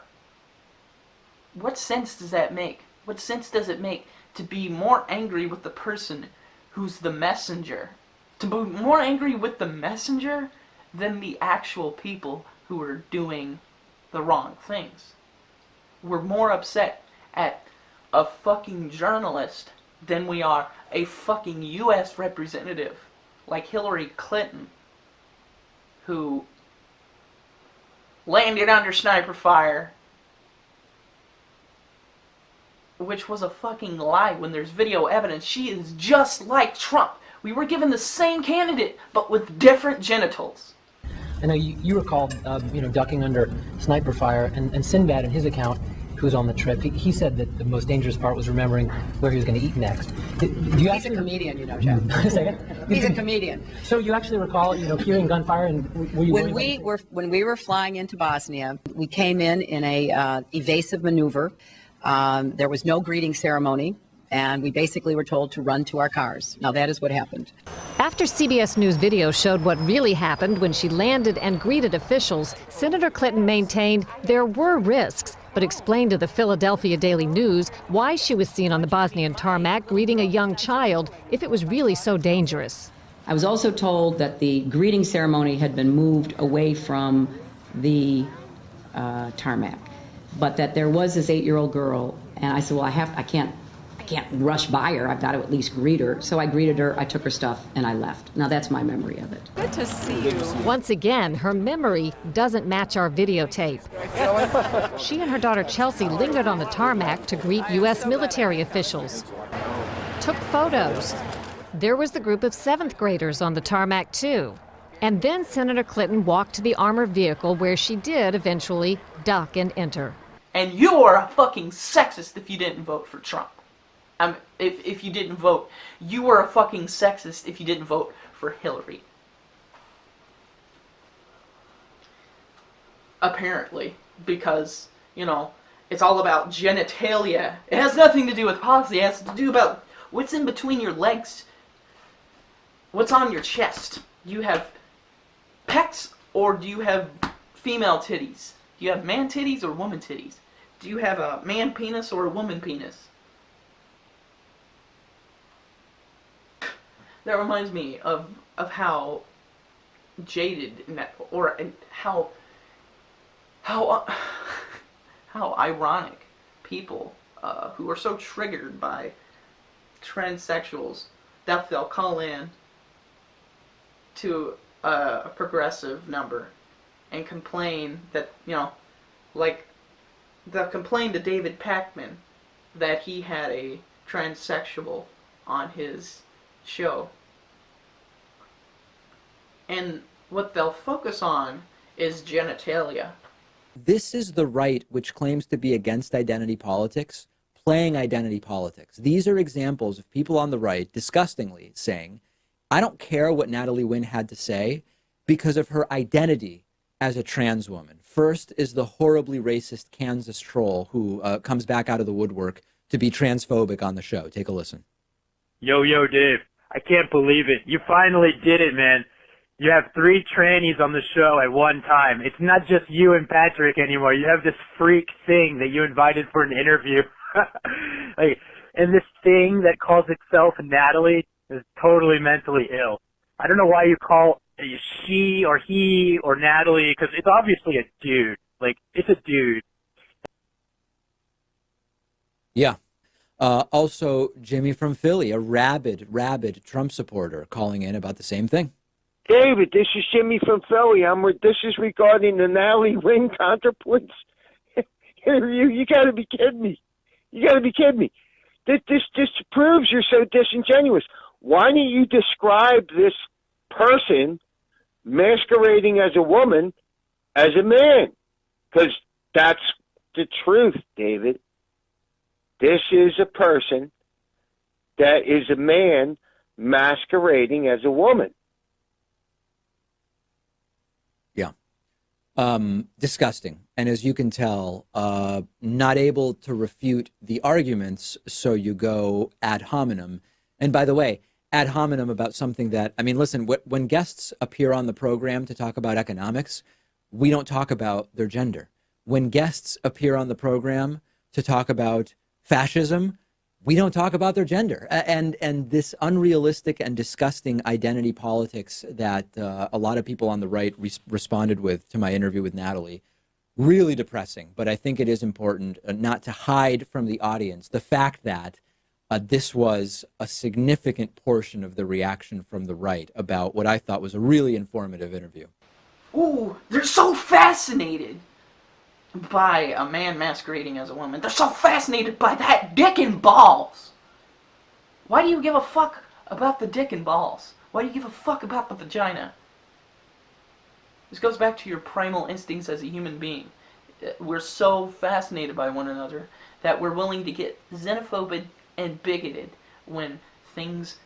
[SPEAKER 1] What sense does that make? What sense does it make to be more angry with the person who's the messenger? To be more angry with the messenger than the actual people who are doing the wrong things. We're more upset at a fucking journalist than we are a fucking US representative like Hillary Clinton, who landed under sniper fire, which was a fucking lie when there's video evidence. She is just like Trump. We were given the same candidate, but with different genitals.
[SPEAKER 2] I know you recall, ducking under sniper fire, and Sinbad in his account, who was on the trip, he said that the most dangerous part was remembering where he was going to eat next.
[SPEAKER 3] He's a comedian, Jeff. He's a comedian.
[SPEAKER 2] So you actually recall, hearing gunfire, and were you
[SPEAKER 3] when we were flying into Bosnia, we came in a evasive maneuver. There was no greeting ceremony, and we basically were told to run to our cars. Now that is what happened.
[SPEAKER 4] After CBS News video showed what really happened when she landed and greeted officials, Senator Clinton maintained there were risks, but explained to the Philadelphia Daily News why she was seen on the Bosnian tarmac greeting a young child if it was really so dangerous.
[SPEAKER 3] I was also told that the greeting ceremony had been moved away from the tarmac, but that there was this 8-year-old girl, and I said, well, I can't rush by her. I've got to at least greet her. So I greeted her, I took her stuff, and I left. Now that's my memory of it.
[SPEAKER 4] Good to see you. Once again, her memory doesn't match our videotape. She and her daughter Chelsea lingered on the tarmac to greet U.S. military officials. Took photos. There was the group of 7th graders on the tarmac too. And then Senator Clinton walked to the armored vehicle where she did eventually duck and enter.
[SPEAKER 1] And you're a fucking sexist if you didn't vote for Trump. If you didn't vote, you were a fucking sexist if you didn't vote for Hillary. Apparently, because, it's all about genitalia. It has nothing to do with policy. It has to do about what's in between your legs. What's on your chest. Do you have pecs or do you have female titties? Do you have man titties or woman titties? Do you have a man penis or a woman penis? That reminds me of how jaded or how ironic people who are so triggered by transsexuals that they'll call in to a progressive number and complain that, like they'll complain to David Pakman that he had a transsexual on his show. And what they'll focus on is genitalia.
[SPEAKER 5] This is the right which claims to be against identity politics, playing identity politics. These are examples of people on the right disgustingly saying, I don't care what Natalie Wynn had to say because of her identity as a trans woman. First is the horribly racist Kansas troll who comes back out of the woodwork to be transphobic on the show. Take a listen.
[SPEAKER 6] Yo, Dave. I can't believe it. You finally did it, man. You have 3 trannies on the show at one time. It's not just you and Patrick anymore. You have this freak thing that you invited for an interview. And this thing that calls itself Natalie is totally mentally ill. I don't know why you call she or he or Natalie, because it's obviously a dude. Like, it's a dude.
[SPEAKER 5] Yeah. Also, Jimmy from Philly, a rabid Trump supporter, calling in about the same thing.
[SPEAKER 7] David, this is Jimmy from Philly. This is regarding the Natalie Wynn counterpoints interview. You got to be kidding me. You got to be kidding me. This proves you're so disingenuous. Why don't you describe this person masquerading as a woman as a man? Because that's the truth, David. This is a person that is a man masquerading as a woman.
[SPEAKER 5] Yeah. Disgusting. And as you can tell, not able to refute the arguments, so you go ad hominem. And by the way, ad hominem about something that, I mean, listen, when guests appear on the program to talk about economics, we don't talk about their gender. When guests appear on the program to talk about fascism, we don't talk about their gender. And this unrealistic and disgusting identity politics that a lot of people on the right responded with to my interview with Natalie, really depressing. But I think it is important not to hide from the audience the fact that this was a significant portion of the reaction from the right about what I thought was a really informative interview.
[SPEAKER 1] Ooh, they're so fascinated by a man masquerading as a woman. They're so fascinated by that dick and balls. Why do you give a fuck about the dick and balls? Why do you give a fuck about the vagina? This goes back to your primal instincts as a human being. We're so fascinated by one another that we're willing to get xenophobic and bigoted when things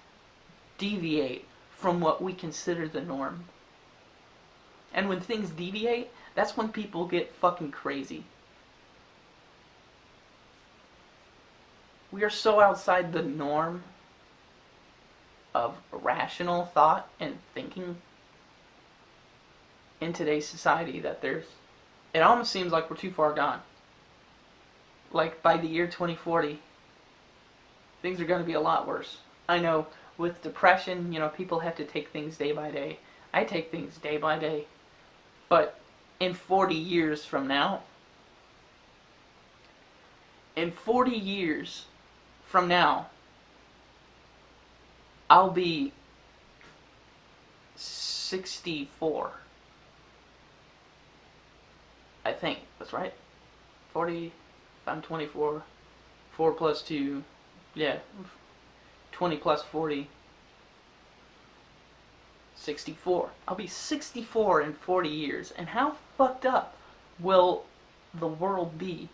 [SPEAKER 1] deviate from what we consider the norm. And when things deviate, that's when people get fucking crazy. We are so outside the norm of rational thought and thinking in today's society that it almost seems like we're too far gone. Like by the year 2040, things are going to be a lot worse. I know with depression, people have to take things day by day. I take things day by day. But in 40 years from now, I'll be 64. I think that's right. 40, if I'm 24, 4 plus 2, yeah, 20 plus 40, 64. I'll be 64 in 40 years. And how fucked up will the world be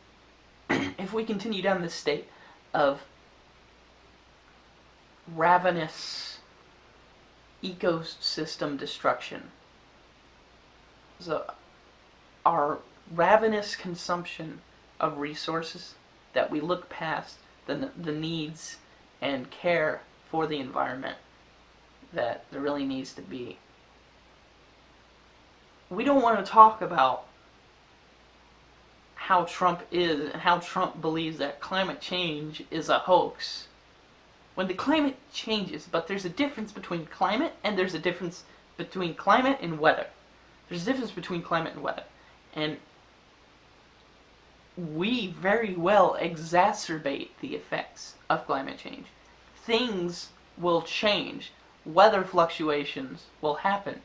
[SPEAKER 1] if we continue down this state of ravenous ecosystem destruction? So our ravenous consumption of resources, that we look past the needs and care for the environment that there really needs to be. We don't want to talk about how Trump is and how Trump believes that climate change is a hoax. When the climate changes, but there's a difference between climate and there's a difference between climate and weather. There's a difference between climate and weather. And we very well exacerbate the effects of climate change. Things will change. Weather fluctuations will happen.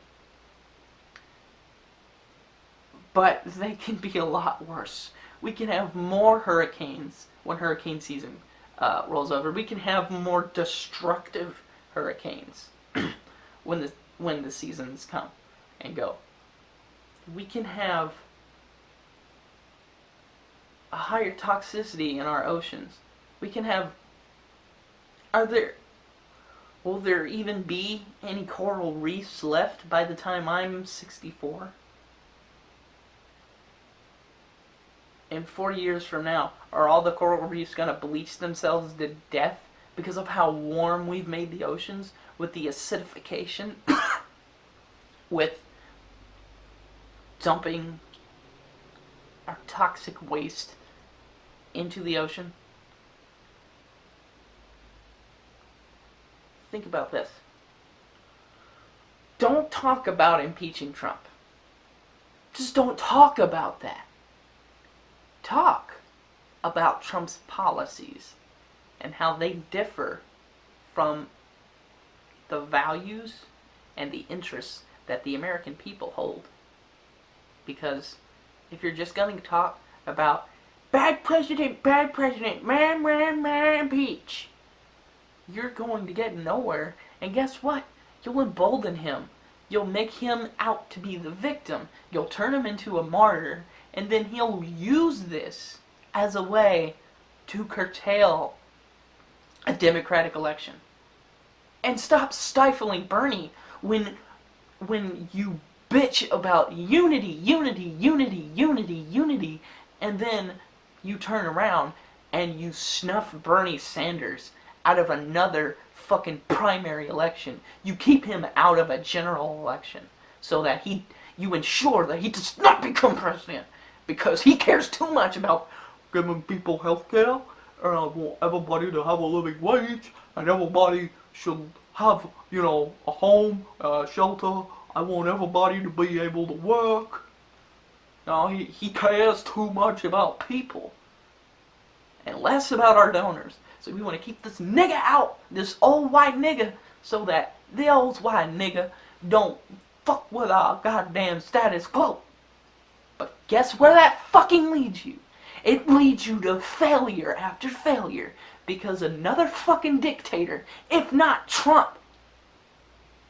[SPEAKER 1] But they can be a lot worse. We can have more hurricanes when hurricane season rolls over. We can have more destructive hurricanes when the seasons come and go. We can have higher toxicity in our oceans. We can have... Will there even be any coral reefs left by the time I'm 64? In 4 years from now, are all the coral reefs going to bleach themselves to death because of how warm we've made the oceans with the acidification, with dumping our toxic waste into the ocean? Think about this. Don't talk about impeaching Trump. Just don't talk about that. Talk about Trump's policies and how they differ from the values and the interests that the American people hold. Because if you're just going to talk about bad president, man, impeach, you're going to get nowhere. And guess what? You'll embolden him. You'll make him out to be the victim. You'll turn him into a martyr. And then he'll use this as a way to curtail a democratic election. And stop stifling Bernie when you bitch about unity, and then you turn around and you snuff Bernie Sanders out of another fucking primary election. You keep him out of a general election so that you ensure that he does not become president because he cares too much about giving people health care, and I want everybody to have a living wage, and everybody should have, a home, shelter. I want everybody to be able to work. No, he cares too much about people and less about our donors. So we want to keep this nigga out, this old white nigga, so that the old white nigga don't fuck with our goddamn status quo. But guess where that fucking leads you? It leads you to failure after failure, because another fucking dictator, if not Trump,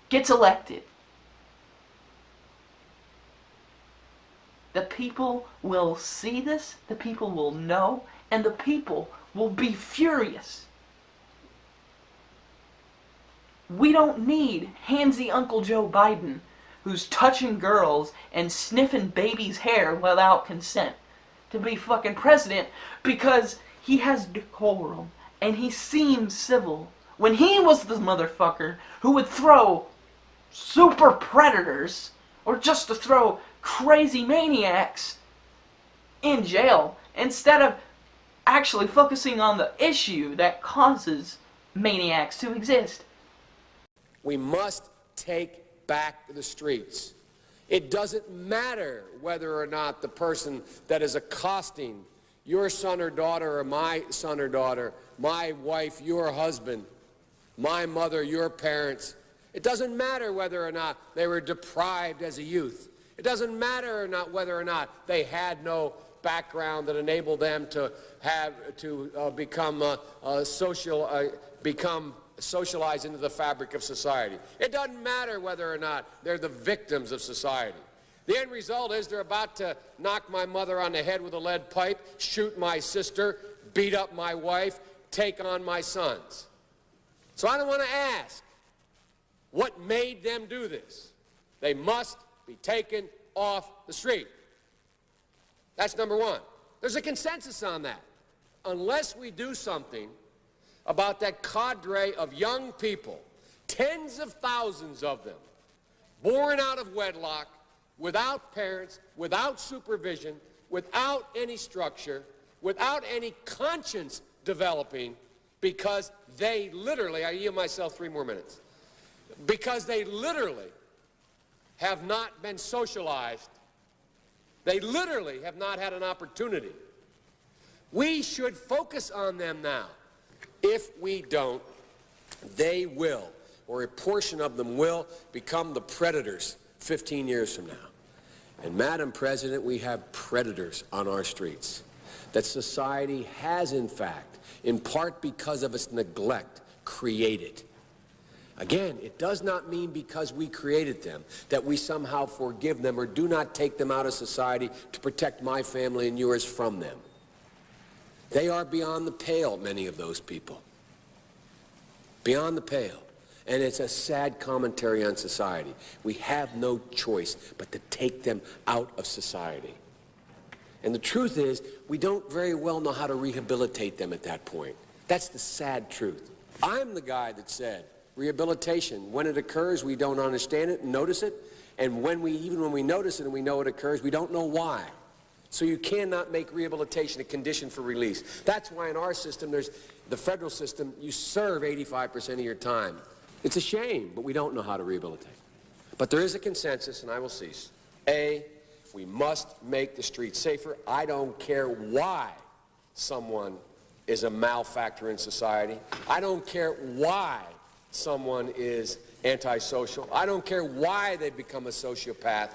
[SPEAKER 1] gets elected. The people will see this, the people will know, and the people will be furious. We don't need handsy Uncle Joe Biden, who's touching girls and sniffing babies' hair without consent, to be fucking president, because he has decorum and he seems civil. When he was the motherfucker who would throw super predators, or just to throw crazy maniacs in jail, instead of actually focusing on the issue that causes maniacs to exist.
[SPEAKER 10] We must take back the streets. It doesn't matter whether or not the person that is accosting your son or daughter, or my son or daughter, my wife, your husband, my mother, your parents. It doesn't matter whether or not they were deprived as a youth. It doesn't matter or not whether or not they had no background that enabled them to become socialized into the fabric of society. It doesn't matter whether or not they're the victims of society. The end result is they're about to knock my mother on the head with a lead pipe, shoot my sister, beat up my wife, take on my sons. So I don't want to ask what made them do this. They must be taken off the street. That's number one. There's a consensus on that. Unless we do something about that cadre of young people, tens of thousands of them, born out of wedlock, without parents, without supervision, without any structure, without any conscience developing, because they literally, I yield myself 3 more minutes, because they literally have not been socialized. They literally have not had an opportunity. We should focus on them now. If we don't, they will, or a portion of them will, become the predators 15 years from now. And Madam President, we have predators on our streets that society has, in fact, in part because of its neglect, created. Again, it does not mean because we created them that we somehow forgive them or do not take them out of society to protect my family and yours from them. They are beyond the pale, many of those people. Beyond the pale. And it's a sad commentary on society. We have no choice but to take them out of society. And the truth is, we don't very well know how to rehabilitate them at that point. That's the sad truth. I'm the guy that said, rehabilitation, when it occurs, we don't understand it and notice it. And even when we notice it and we know it occurs, we don't know why. So you cannot make rehabilitation a condition for release. That's why in our system, there's the federal system, you serve 85% of your time. It's a shame, but we don't know how to rehabilitate. But there is a consensus, and I will cease. A, we must make the streets safer. I don't care why someone is a malfactor in society. I don't care why someone is antisocial. I don't care why they become a sociopath.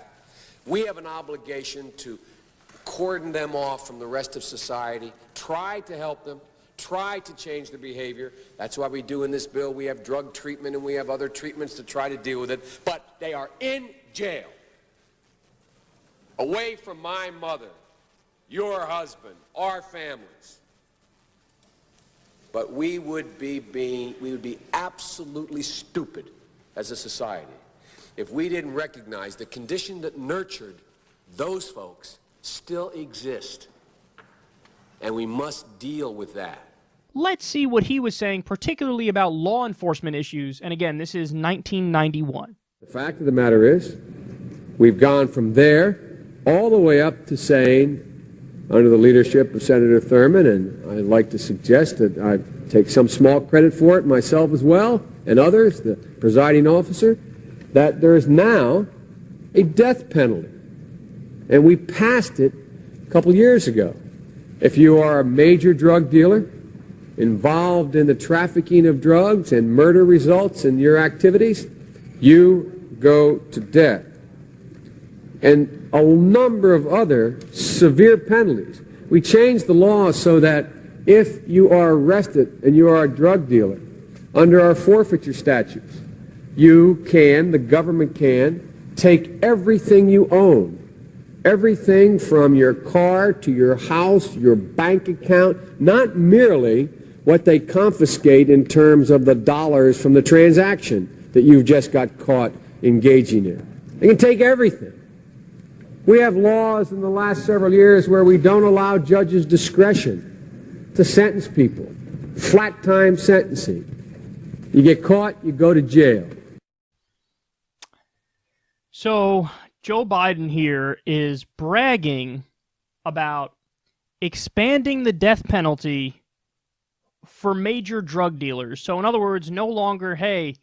[SPEAKER 10] We have an obligation to cordon them off from the rest of society, try to help them, try to change their behavior. That's why we do in this bill. We have drug treatment and we have other treatments to try to deal with it. But they are in jail, away from my mother, your husband, our families. But we would be absolutely stupid as a society if we didn't recognize the condition that nurtured those folks still exist, and we must deal with that.
[SPEAKER 9] Let's see what he was saying, particularly about law enforcement issues. And again, this is 1991.
[SPEAKER 10] The fact of the matter is, we've gone from there all the way up to saying, under the leadership of Senator Thurmond, and I'd like to suggest that I take some small credit for it myself as well, and others, the presiding officer, that there is now a death penalty. And we passed it a couple years ago. If you are a major drug dealer involved in the trafficking of drugs and murder results in your activities, you go to death. And a number of other severe penalties. We changed the law so that if you are arrested and you are a drug dealer, under our forfeiture statutes, the government can, take everything you own. Everything from your car to your house, your bank account, not merely what they confiscate in terms of the dollars from the transaction that you've just got caught engaging in. They can take everything. We have laws in the last several years where we don't allow judges discretion to sentence people. Flat time sentencing. You get caught, you go to jail.
[SPEAKER 9] So Joe Biden here is bragging about expanding the death penalty for major drug dealers. So in other words, no longer, hey,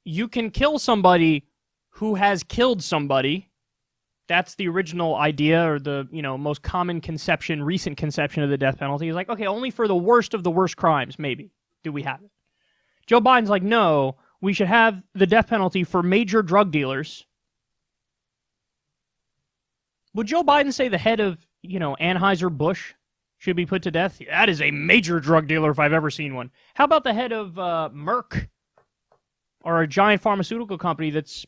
[SPEAKER 9] you can kill somebody who has killed somebody. That's the original idea, or the most common conception, recent conception of the death penalty. Is like, okay, only for the worst of the worst crimes, maybe, do we have it. Joe Biden's like, no, we should have the death penalty for major drug dealers. Would Joe Biden say the head of, Anheuser-Busch should be put to death? That is a major drug dealer if I've ever seen one. How about the head of Merck, or a giant pharmaceutical company that's,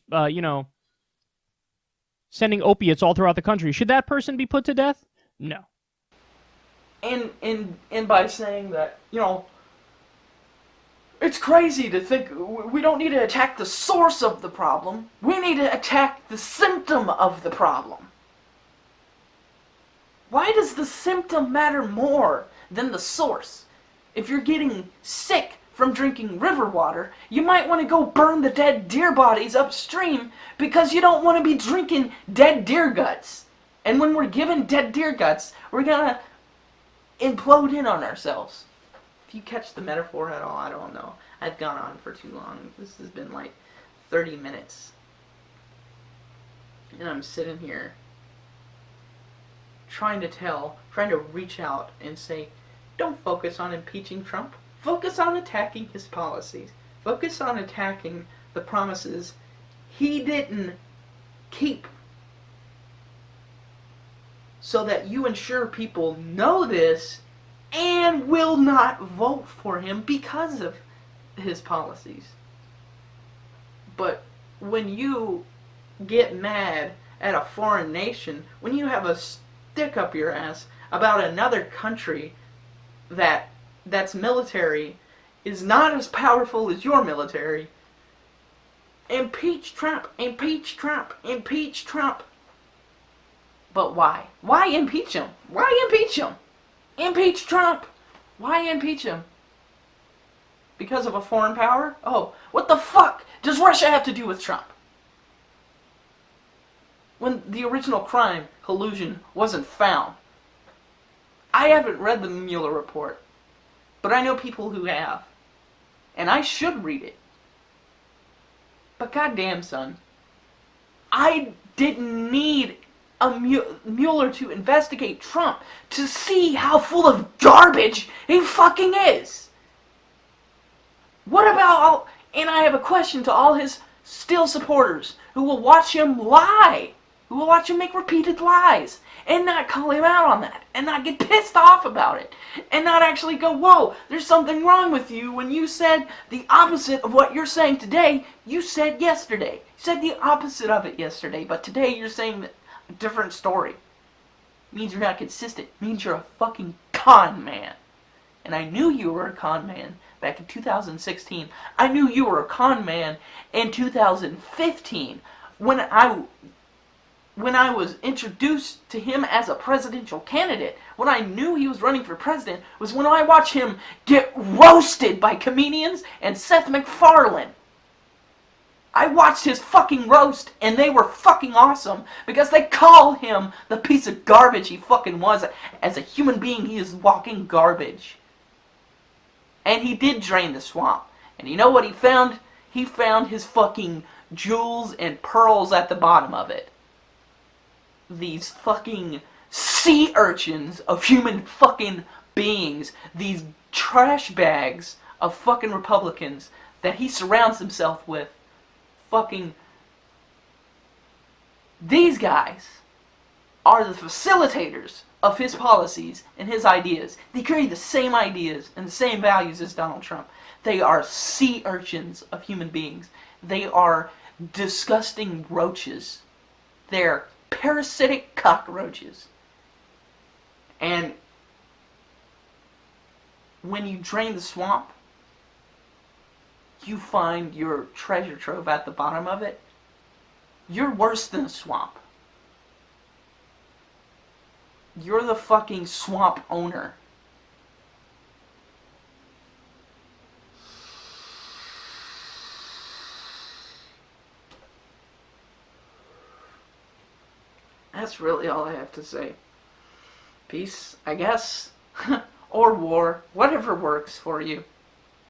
[SPEAKER 9] sending opiates all throughout the country? Should that person be put to death? No.
[SPEAKER 1] And by saying that, it's crazy to think we don't need to attack the source of the problem. We need to attack the symptom of the problem. Why does the symptom matter more than the source? If you're getting sick from drinking river water, you might want to go burn the dead deer bodies upstream because you don't want to be drinking dead deer guts. And when we're given dead deer guts, we're gonna implode in on ourselves. If you catch the metaphor at all, I don't know. I've gone on for too long. This has been like 30 minutes. And I'm sitting here trying to reach out and say, don't focus on impeaching Trump. Focus on attacking his policies. Focus on attacking the promises he didn't keep. So that you ensure people know this and will not vote for him because of his policies. But when you get mad at a foreign nation, when you have a stick up your ass about another country that's military is not as powerful as your military. Impeach Trump, impeach Trump, impeach Trump. But why? Why impeach him? Why impeach him? Impeach Trump. Why impeach him? Because of a foreign power? Oh, what the fuck does Russia have to do with Trump? When the original crime, collusion, wasn't found. I haven't read the Mueller report, but I know people who have. And I should read it. But goddamn, son, I didn't need a Mueller to investigate Trump to see how full of garbage he fucking is. What about all... And I have a question to all his still supporters who will watch him lie, who will watch him make repeated lies, and not call him out on that, and not get pissed off about it, and not actually go, whoa, there's something wrong with you when you said the opposite of what you're saying today, you said yesterday. You said the opposite of it yesterday, but today you're saying a different story. It means you're not consistent. It means you're a fucking con man. And I knew you were a con man back in 2016. I knew you were a con man in 2015 when I was introduced to him as a presidential candidate. When I knew he was running for president was when I watched him get roasted by comedians and Seth MacFarlane. I watched his fucking roast and they were fucking awesome because they called him the piece of garbage he fucking was. As a human being, he is walking garbage. And he did drain the swamp. And you know what he found? He found his fucking jewels and pearls at the bottom of it. These fucking sea urchins of human fucking beings. These trash bags of fucking Republicans that he surrounds himself with. Fucking... These guys are the facilitators of his policies and his ideas. They carry the same ideas and the same values as Donald Trump. They are sea urchins of human beings. They are disgusting roaches. They're parasitic cockroaches. And when you drain the swamp, you find your treasure trove at the bottom of it. You're worse than a swamp. You're the fucking swamp owner. That's really all I have to say. Peace, I guess. Or war. Whatever works for you.